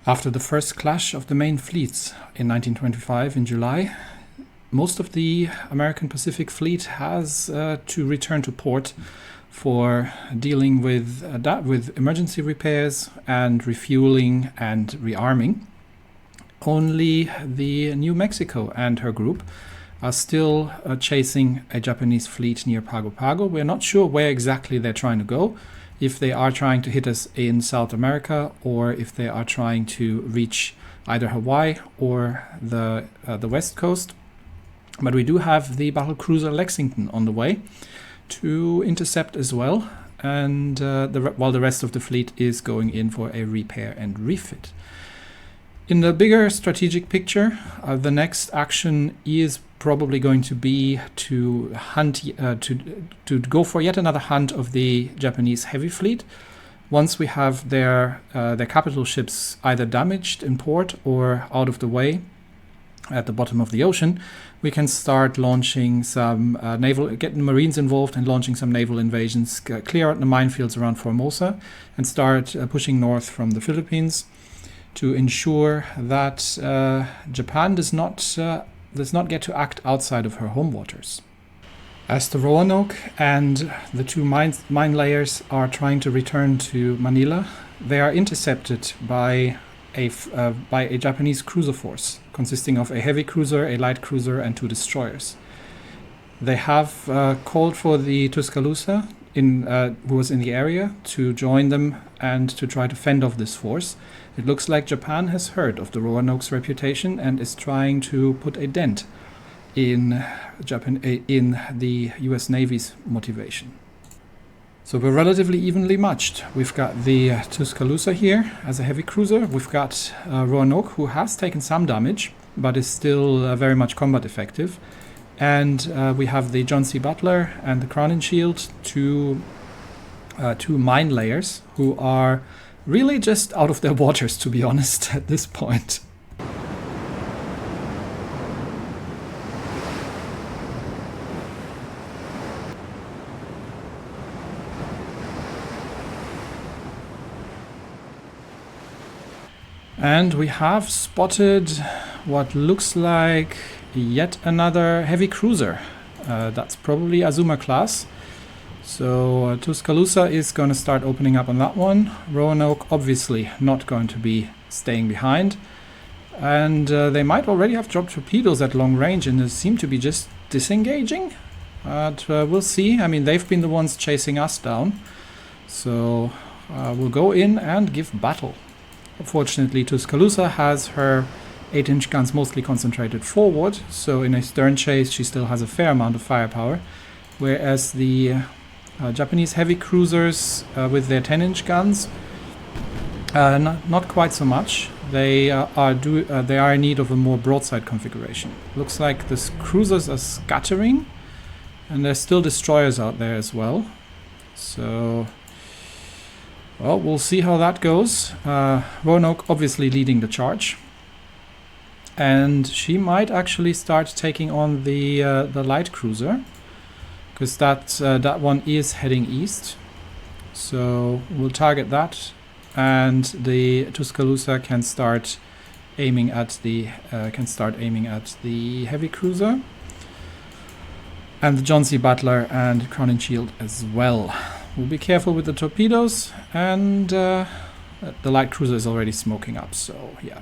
After the first clash of the main fleets in 1925 in July, most of the American Pacific Fleet has to return to port for dealing with emergency repairs and refueling and rearming. Only the New Mexico and her group are still chasing a Japanese fleet near Pago Pago. We're not sure where exactly they're trying to go, if they are trying to hit us in South America or if they are trying to reach either Hawaii or the West Coast. But we do have the battle cruiser Lexington on the way to intercept as well, and while the rest of the fleet is going in for a repair and refit. In the bigger strategic picture, the next action is probably going to be to hunt, to go for yet another hunt of the Japanese heavy fleet. Once we have their capital ships either damaged in port or out of the way at the bottom of the ocean, we can start launching some getting Marines involved and launching some naval invasions, clear out the minefields around Formosa, and start pushing north from the Philippines to ensure that Japan does not get to act outside of her home waters. As the Roanoke and the two mine layers are trying to return to Manila, they are intercepted by a Japanese cruiser force consisting of a heavy cruiser, a light cruiser, and 2 destroyers. They have called for the Tuscaloosa, who was in the area, to join them and to try to fend off this force. It looks like Japan has heard of the Roanoke's reputation and is trying to put a dent in the US Navy's motivation. So we're relatively evenly matched. We've got the Tuscaloosa here as a heavy cruiser. We've got Roanoke, who has taken some damage, but is still very much combat effective. And we have the John C. Butler and the Crown and Shield, two mine layers, who are really just out of their waters, to be honest, at this point. And we have spotted what looks like yet another heavy cruiser. That's probably Azuma class. So Tuscaloosa is going to start opening up on that one. Roanoke obviously not going to be staying behind. And they might already have dropped torpedoes at long range and they seem to be just disengaging. But we'll see. I mean, they've been the ones chasing us down. So we'll go in and give battle. Fortunately, Tuscaloosa has her 8-inch guns mostly concentrated forward, so in a stern chase she still has a fair amount of firepower, whereas the Japanese heavy cruisers with their 10-inch guns, not quite so much. They are in need of a more broadside configuration. Looks like the cruisers are scattering, and there's still destroyers out there as well. So, well, we'll see how that goes. Roanoke obviously leading the charge. And she might actually start taking on the light cruiser, because that one is heading east. So we'll target that, and the Tuscaloosa can start aiming at the heavy cruiser, and the John C. Butler and Crown and Shield as well. We'll be careful with the torpedoes, and the light cruiser is already smoking up. So yeah,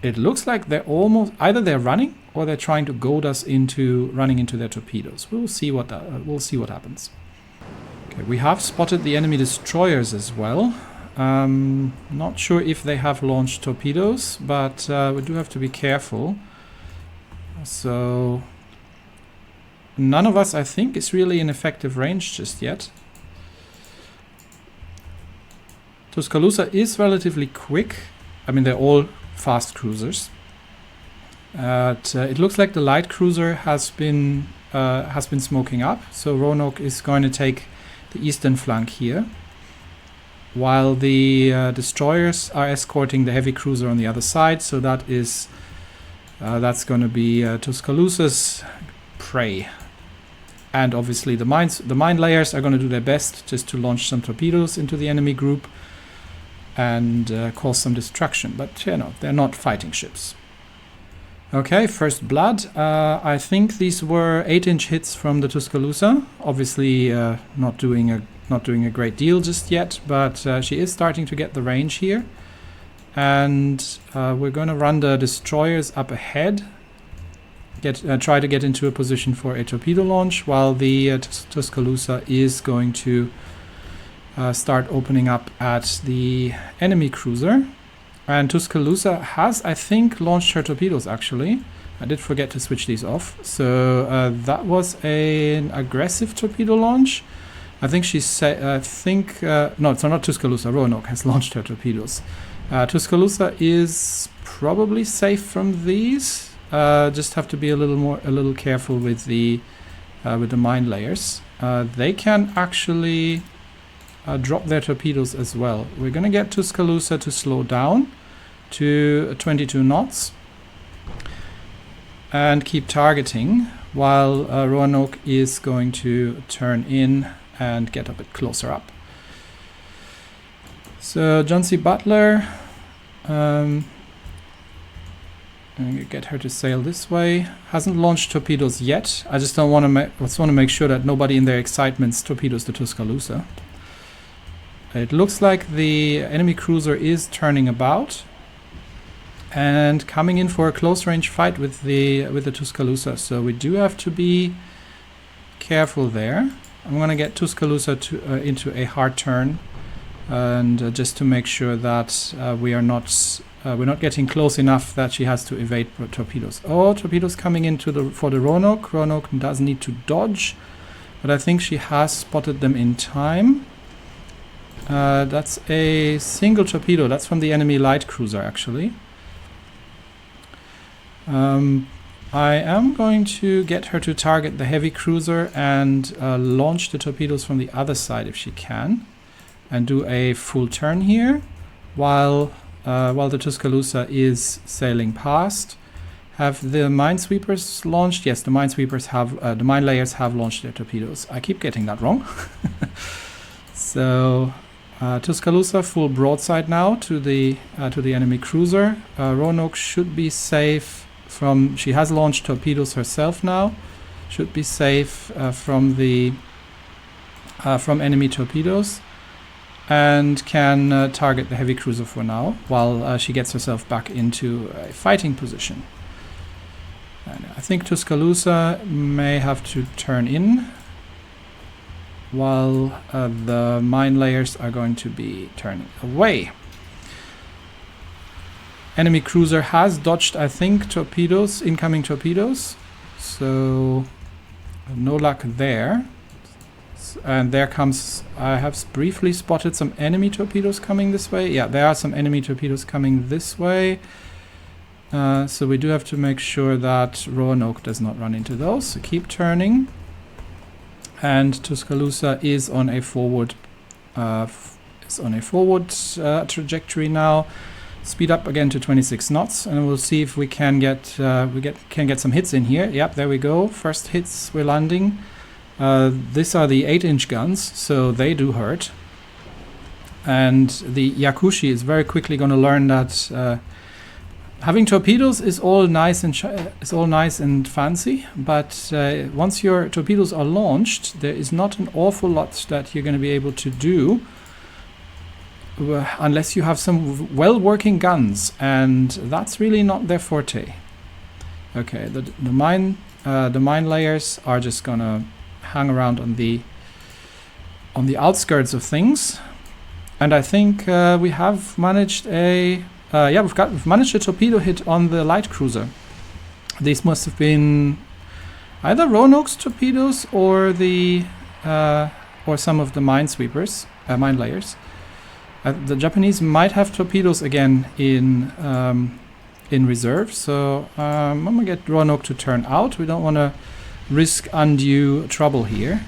it looks like they're almost either they're running or they're trying to goad us into running into their torpedoes. We'll see what happens. Okay, we have spotted the enemy destroyers as well. Not sure if they have launched torpedoes, but we do have to be careful. So none of us, I think, is really in effective range just yet. Tuscaloosa is relatively quick. I mean, they're all fast cruisers. It looks like the light cruiser has been smoking up, so Roanoke is going to take the eastern flank here, while the destroyers are escorting the heavy cruiser on the other side. So that's going to be Tuscaloosa's prey. And obviously the mine layers are going to do their best just to launch some torpedoes into the enemy group. and cause some destruction. But you know, they're not fighting ships. Okay, first blood. I think these were 8-inch hits from the Tuscaloosa. Obviously, not doing a great deal just yet, but she is starting to get the range here. And we're going to run the destroyers up ahead. Try to get into a position for a torpedo launch, while the Tuscaloosa is going to start opening up at the enemy cruiser. And Tuscaloosa has, I think, launched her torpedoes, actually. I did forget to switch these off. So that was an aggressive torpedo launch. I think no, it's not Tuscaloosa. Roanoke has launched her torpedoes. Tuscaloosa is probably safe from these. Just have to be a little careful with the mine layers. They can actually drop their torpedoes as well. We're going to get Tuscaloosa to slow down to 22 knots and keep targeting, while Roanoke is going to turn in and get a bit closer up. So John C. Butler, I'm going to get her to sail this way. Hasn't launched torpedoes yet. I just don't want to make sure that nobody in their excitement torpedoes the Tuscaloosa. It looks like the enemy cruiser is turning about and coming in for a close range fight with the Tuscaloosa. So we do have to be careful there. I'm going to get Tuscaloosa into a hard turn, and just to make sure that we're not getting close enough that she has to evade torpedoes. Oh, torpedoes coming in for the Roanoke. Roanoke does need to dodge, but I think she has spotted them in time. That's a single torpedo. That's from the enemy light cruiser, actually. I am going to get her to target the heavy cruiser and launch the torpedoes from the other side if she can, and do a full turn here, while the Tuscaloosa is sailing past. Have the minesweepers launched? Yes, the minesweepers have. The mine layers have launched their torpedoes. I keep getting that wrong. So Tuscaloosa full broadside now to the enemy cruiser. Roanoke should be safe from. She has launched torpedoes herself now. Should be safe from enemy torpedoes, and can target the heavy cruiser for now, while she gets herself back into a fighting position. And I think Tuscaloosa may have to turn in, while the mine layers are going to be turning away. Enemy cruiser has dodged, I think, torpedoes, incoming torpedoes, so no luck there. And there comes, I have briefly spotted some enemy torpedoes coming this way. Yeah, there are some enemy torpedoes coming this way. So we do have to make sure that Roanoke does not run into those. So keep turning. And Tuscaloosa is on a forward trajectory now. Speed up again to 26 knots, and we'll see if we can get some hits in here. Yep, there we go. First hits we're landing. These are the 8-inch guns, so they do hurt. And the Yakushi is very quickly going to learn that having torpedoes is all nice and fancy, but once your torpedoes are launched, there is not an awful lot that you're going to be able to do unless you have some well-working guns, and that's really not their forte. Okay, the mine layers are just gonna hang around on the outskirts of things, and I think we have managed we've managed a torpedo hit on the light cruiser. These must have been either Roanoke's torpedoes or or some of the mine layers. The Japanese might have torpedoes again in reserve, so I'm gonna get Roanoke to turn out. We don't want to risk undue trouble here.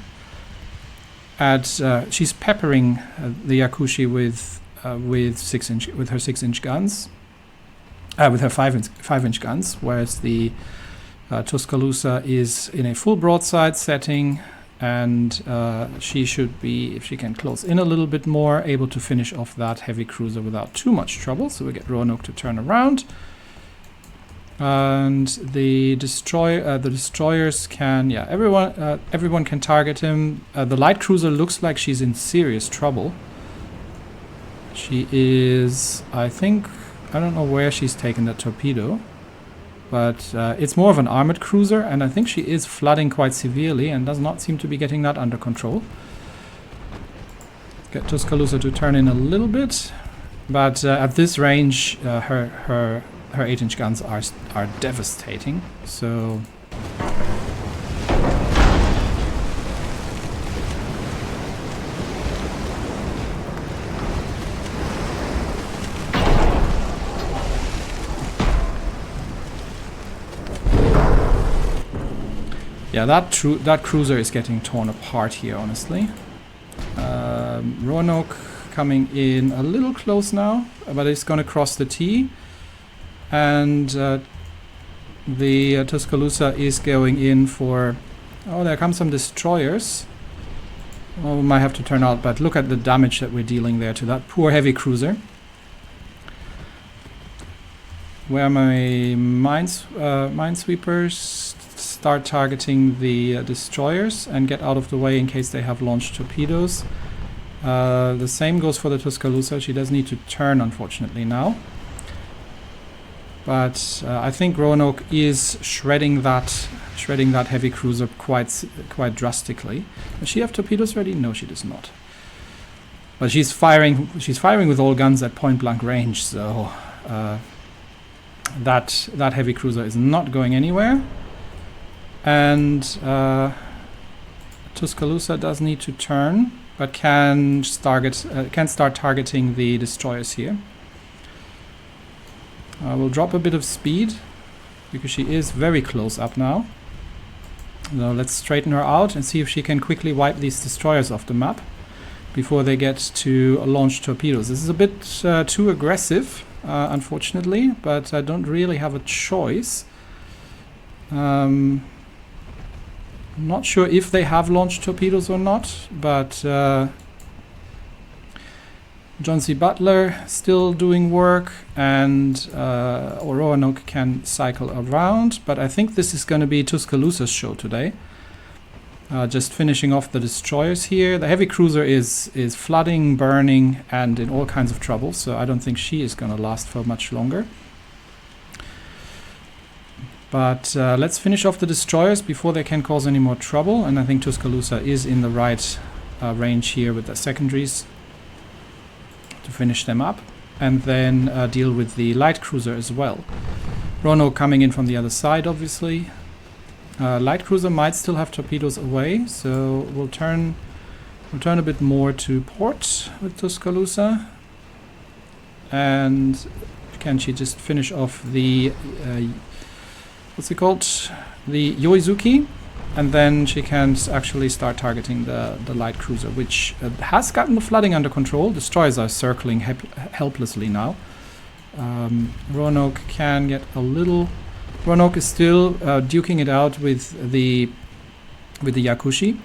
She's peppering the Yakushi with her 6-inch guns, with her 5-inch guns, whereas the Tuscaloosa is in a full broadside setting and she should be, if she can close in a little bit more, able to finish off that heavy cruiser without too much trouble. So we get Roanoke to turn around, and the destroyers can, yeah, everyone can target him. The light cruiser looks like she's in serious trouble. She is, I think, I don't know where she's taken that torpedo, but it's more of an armored cruiser, and I think she is flooding quite severely and does not seem to be getting that under control. Get Tuscaloosa to turn in a little bit, but at this range, her 8-inch guns are devastating. So yeah, that cruiser is getting torn apart here, honestly. Roanoke coming in a little close now, but it's going to cross the T. And the Tuscaloosa is going in for... Oh, there come some destroyers. Well, we might have to turn out, but look at the damage that we're dealing there to that poor heavy cruiser. Where my minesweepers start targeting the destroyers and get out of the way in case they have launched torpedoes. The same goes for the Tuscaloosa. She does need to turn, unfortunately, now. But I think Roanoke is shredding that heavy cruiser quite drastically. Does she have torpedoes ready? No, she does not. But she's firing with all guns at point blank range. So that heavy cruiser is not going anywhere. And Tuscaloosa does need to turn, but can start targeting the destroyers here. We'll drop a bit of speed because she is very close up now. So let's straighten her out and see if she can quickly wipe these destroyers off the map before they get to launch torpedoes. This is a bit too aggressive, unfortunately, but I don't really have a choice. I'm not sure if they have launched torpedoes or not, but John C. Butler still doing work, and Roanoke can cycle around, but I think this is going to be Tuscaloosa's show today. Just finishing off the destroyers here. The heavy cruiser is flooding, burning, and in all kinds of trouble, so I don't think she is going to last for much longer. But let's finish off the destroyers before they can cause any more trouble, and I think Tuscaloosa is in the right range here with the secondaries to finish them up, and then deal with the light cruiser as well. Roanoke coming in from the other side, obviously. Light cruiser might still have torpedoes away, so we'll turn a bit more to port with Tuscaloosa. And can she just finish off the what's it called? The Yoizuki, and then she can actually start targeting the light cruiser, which has gotten the flooding under control. Destroyers are circling helplessly now. Roanoke can get a little... Roanoke is still duking it out with the Yakushi,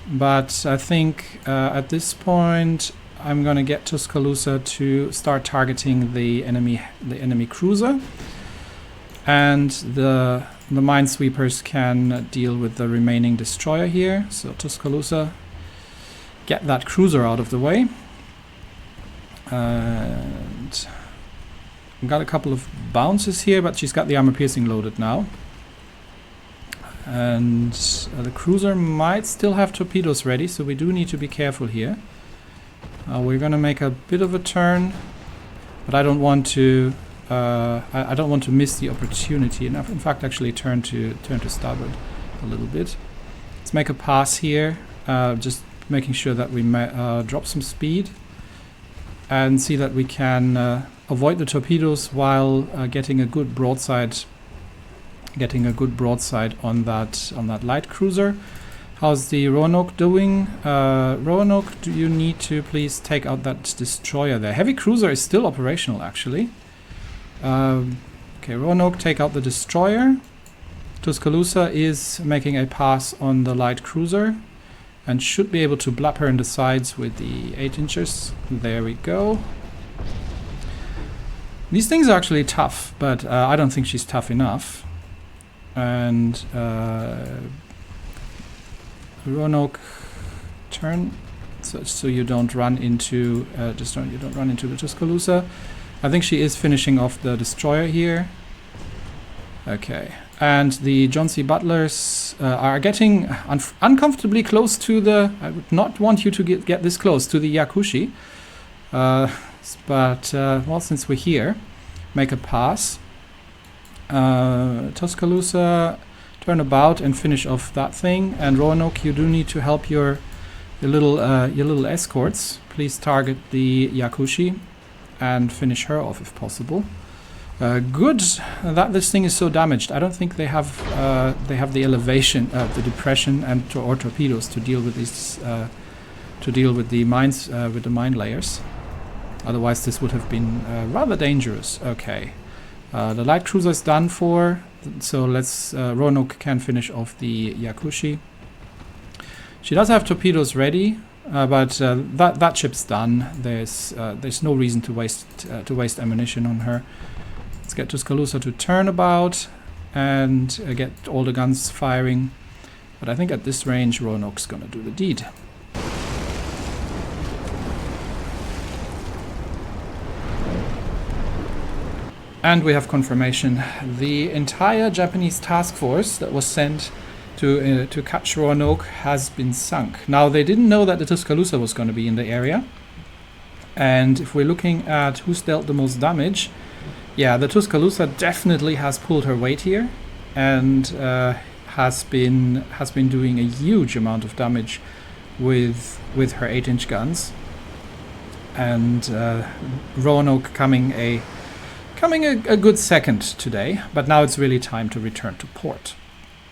but I think at this point I'm going to get Tuscaloosa to start targeting the enemy cruiser, and the minesweepers can deal with the remaining destroyer here. So Tuscaloosa, get that cruiser out of the way. And we've got a couple of bounces here, but she's got the armor piercing loaded now. And the cruiser might still have torpedoes ready, so we do need to be careful here. We're going to make a bit of a turn, but I don't want to I don't want to miss the opportunity, and in fact actually turn to starboard a little bit. Let's make a pass here, just making sure that we drop some speed and see that we can avoid the torpedoes while getting a good broadside on that light cruiser. How's the Roanoke doing? Roanoke, do you need to please take out that destroyer there? Heavy cruiser is still operational, actually. Okay, Roanoke, take out the destroyer. Tuscaloosa is making a pass on the light cruiser and should be able to blab her in the sides with the 8 inches. There we go. These things are actually tough, but I don't think she's tough enough. And Roanoke, turn so you don't run into you don't run into the Tuscaloosa. I think she is finishing off the destroyer here. Okay, and the John C. Butlers are getting uncomfortably close to the. I would not want you to get this close to the Yakushi, but well, since we're here, make a pass. Tuscaloosa, turn about and finish off that thing. And Roanoke, you do need to help your little escorts. Please target the Yakushi and finish her off if possible. Good that this thing is so damaged. I don't think they have the elevation, the depression, and or torpedoes to deal with these with the mines, with the mine layers. Otherwise, this would have been rather dangerous. Okay, the light cruiser is done for, so let's Roanoke can finish off the Yakushi. She does have torpedoes ready, but that ship's done. There's no reason to waste ammunition on her. Let's get Tuscaloosa to turn about and get all the guns firing. But I think at this range, Roanoke's gonna do the deed. And we have confirmation. The entire Japanese task force that was sent to catch Roanoke has been sunk. Now, they didn't know that the Tuscaloosa was going to be in the area. And if we're looking at who's dealt the most damage, yeah, the Tuscaloosa definitely has pulled her weight here and has been doing a huge amount of damage with her 8-inch guns. And Roanoke coming a good second today, but now it's really time to return to port.